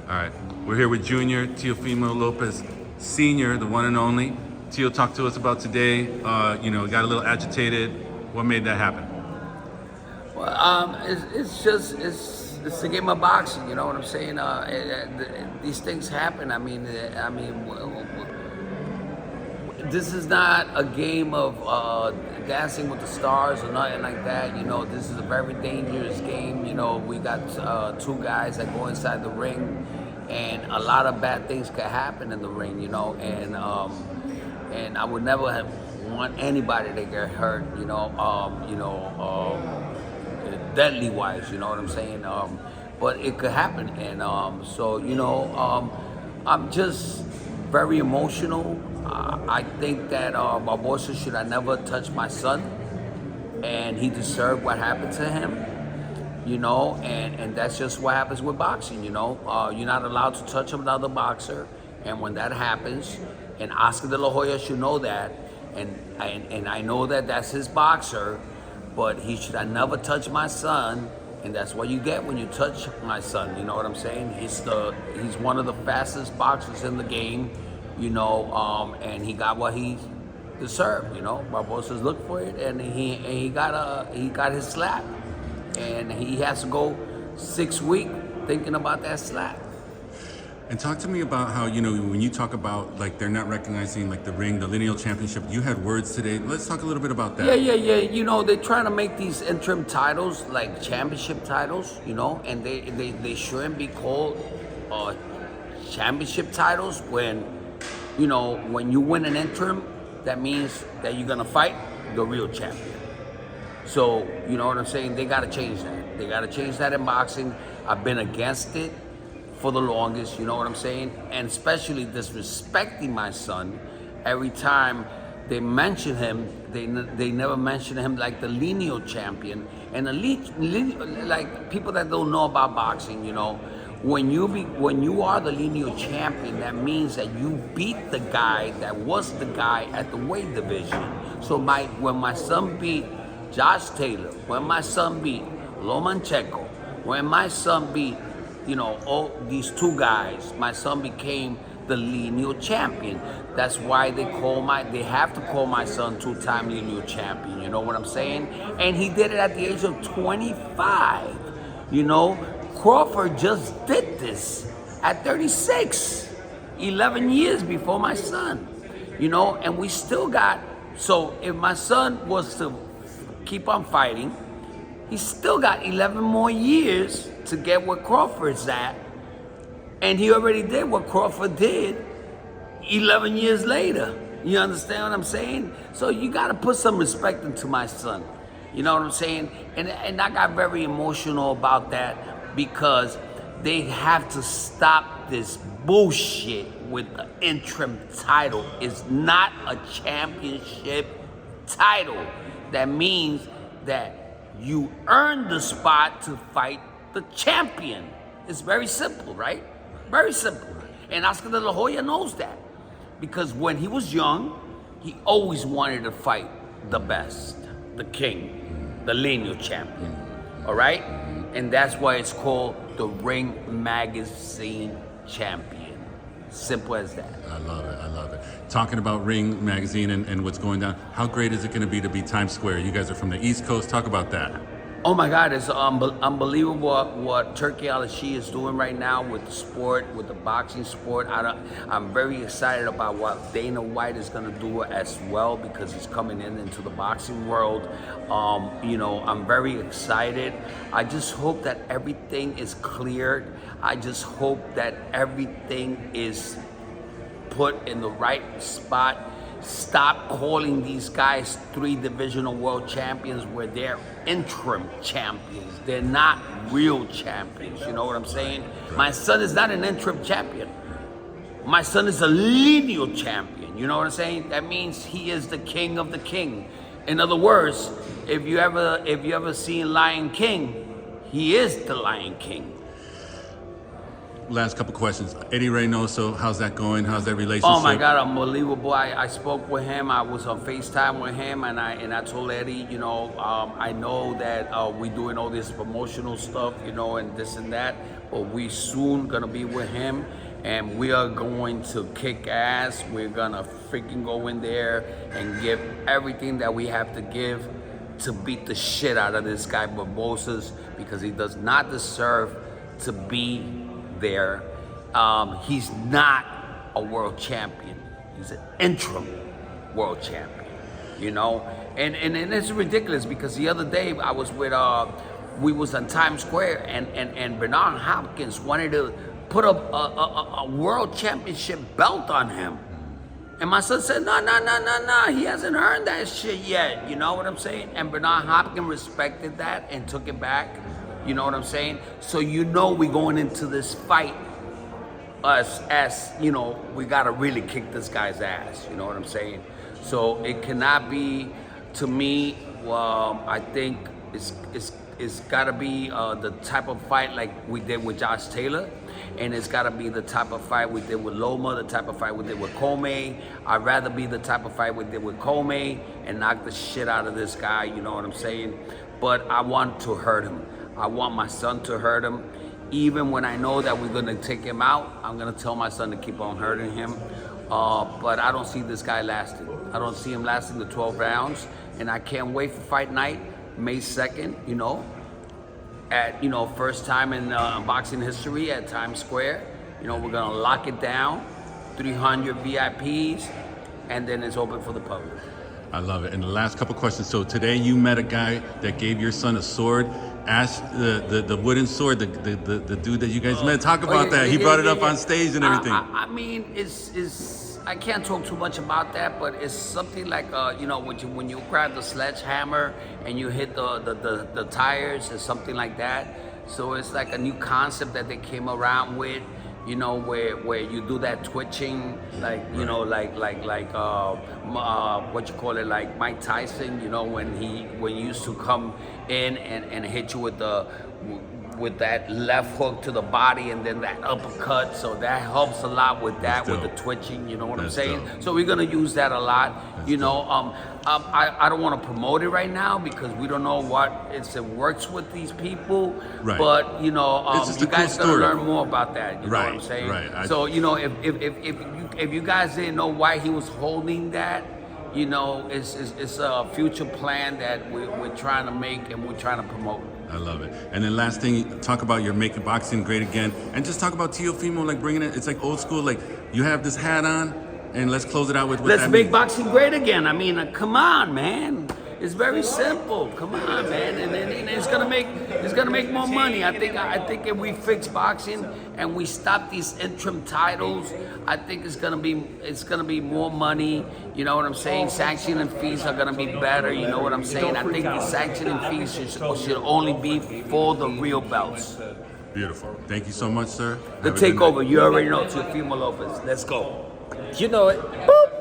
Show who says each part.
Speaker 1: All right. We're here with Junior Teofimo Lopez Sr., the one and only. Teo, talk to us about today. Got a little agitated. What made that happen?
Speaker 2: Well, it's a game of boxing. You know what I'm saying? These things happen. I mean, this is not a game of dancing with the stars or nothing like that. You know, this is a very dangerous game. You know, we got two guys that go inside the ring, and a lot of bad things could happen in the ring. You know, and I would never want anybody to get hurt. Deadly wise. You know what I'm saying? But it could happen, and I'm just very emotional. I think that Barboza should have never touched my son, and he deserved what happened to him, you know, and that's just what happens with boxing, you know. You're not allowed to touch another boxer, and when that happens, and Oscar De La Hoya should know that, and I know that that's his boxer, but he should have never touched my son, and that's what you get when you touch my son, you know what I'm saying? He's one of the fastest boxers in the game. You know, and he got what he deserved. You know, Barboza's looked for it, and he got his slap, and he has to go 6 weeks thinking about that slap.
Speaker 1: And talk to me about how, when you talk about, like, they're not recognizing, like, the ring, the lineal championship, you had words today. Let's talk a little bit about that.
Speaker 2: Yeah. You know, they're trying to make these interim titles like championship titles, you know, and they shouldn't be called championship titles when, you know, when you win an interim, that means that you're gonna fight the real champion. So, you know what I'm saying? They gotta change that. They gotta change that in boxing. I've been against it for the longest, you know what I'm saying? And especially disrespecting my son. Every time they mention him, they never mention him like the lineal champion. And like people that don't know about boxing, you know, when you are the lineal champion, that means that you beat the guy that was the guy at the weight division. So when my son beat Josh Taylor, when my son beat Lomachenko, when my son beat, you know, all these two guys, my son became the lineal champion. That's why they have to call my son two-time lineal champion. You know what I'm saying? And he did it at the age of 25. You know. Crawford just did this at 36, 11 years before my son, you know, and we still got, so if my son was to keep on fighting, he still got 11 more years to get where Crawford's at, and he already did what Crawford did 11 years later. You understand what I'm saying? So you got to put some respect into my son, you know what I'm saying? And I got very emotional about that, because they have to stop this bullshit with the interim title. It's not a championship title. That means that you earn the spot to fight the champion. It's very simple, right? Very simple. And Oscar De La Hoya knows that, because when he was young, he always wanted to fight the best, the king, the lineal champion. All right? And that's why it's called the Ring Magazine Champion. Simple as that.
Speaker 1: I love it. Talking about Ring Magazine and what's going down, how great is it going to be Times Square? You guys are from the East Coast. Talk about that.
Speaker 2: Oh my God, it's unbelievable what Turkey Al-Ashi is doing right now with the sport, with the boxing sport. I'm very excited about what Dana White is going to do as well, because he's coming into the boxing world. You know, I'm very excited. I just hope that everything is cleared. I just hope that everything is put in the right spot. Stop calling these guys 3 divisional world champions where they're interim champions. They're not real champions. You know what I'm saying? My son is not an interim champion. My son is a lineal champion. You know what I'm saying? That means he is the king of the king. In other words, if you ever seen Lion King, he is the Lion King.
Speaker 1: Last couple questions. Eddie Reynoso, how's that going? How's that relationship?
Speaker 2: Oh my God, unbelievable. I spoke with him. I was on FaceTime with him, and I told Eddie, you know, I know that we're doing all this promotional stuff, you know, and this and that, but we soon gonna be with him, and we are going to kick ass. We're gonna freaking go in there and give everything that we have to give to beat the shit out of this guy Barboza's, because he does not deserve to be there. He's not a world champion. He's an interim world champion, you know? And it's ridiculous, because the other day I was with, we was on Times Square, and Bernard Hopkins wanted to put a world championship belt on him. And my son said, no, he hasn't earned that shit yet. You know what I'm saying? And Bernard Hopkins respected that and took it back. You know what I'm saying? So you know we going into this fight as you know, we got to really kick this guy's ass. You know what I'm saying? So it cannot be, to me, I think it's got to be the type of fight like we did with Josh Taylor. And it's got to be the type of fight we did with Loma, the type of fight we did with Comey. I'd rather be the type of fight we did with Comey and knock the shit out of this guy, you know what I'm saying? But I want to hurt him. I want my son to hurt him. Even when I know that we're going to take him out, I'm going to tell my son to keep on hurting him. But I don't see this guy lasting. I don't see him lasting the 12 rounds. And I can't wait for fight night, May 2nd, you know. At, you know, first time in boxing history at Times Square. You know, we're gonna lock it down, 300 VIPs, and then it's open for the public.
Speaker 1: I love it. And the last couple questions. So today you met a guy that gave your son a sword. Ask the wooden sword, the dude that you guys met. Talk about that. He brought it up on stage and everything.
Speaker 2: I mean, it's I can't talk too much about that, but it's something like you know, when you grab the sledgehammer and you hit the tires, or something like that. So it's like a new concept that they came around with, you know, where you do that twitching, like, you know, like what you call it, like Mike Tyson, you know, when he used to come in and hit you with that left hook to the body and then that uppercut. So that helps a lot with that, with the twitching, you know what I'm saying? Dope. So we're gonna use that a lot. You know, I don't want to promote it right now because we don't know what it works with these people. Right. But you know, you guys gotta learn more about that. You know what I'm saying? Right. So you know, if you guys didn't know why he was holding that, you know, it's a future plan that we're trying to make and we're trying to promote.
Speaker 1: I love it. And then last thing, talk about your making boxing great again, and just talk about Teofimo, like bringing it. It's like old school. Like you have this hat on, and let's close it out with.
Speaker 2: Let's make boxing great again. I mean, come on, man. It's very simple. Come on, man, and it's gonna make more money. I think if we fix boxing and we stop these interim titles, I think it's gonna be more money. You know what I'm saying? Sanctioning fees are gonna be better. You know what I'm saying? I think the sanctioning fees should only be for the real belts.
Speaker 1: Beautiful. Thank you so much, sir.
Speaker 2: The takeover. You already know Teofimo Lopez. Let's go.
Speaker 3: You know it. Boop.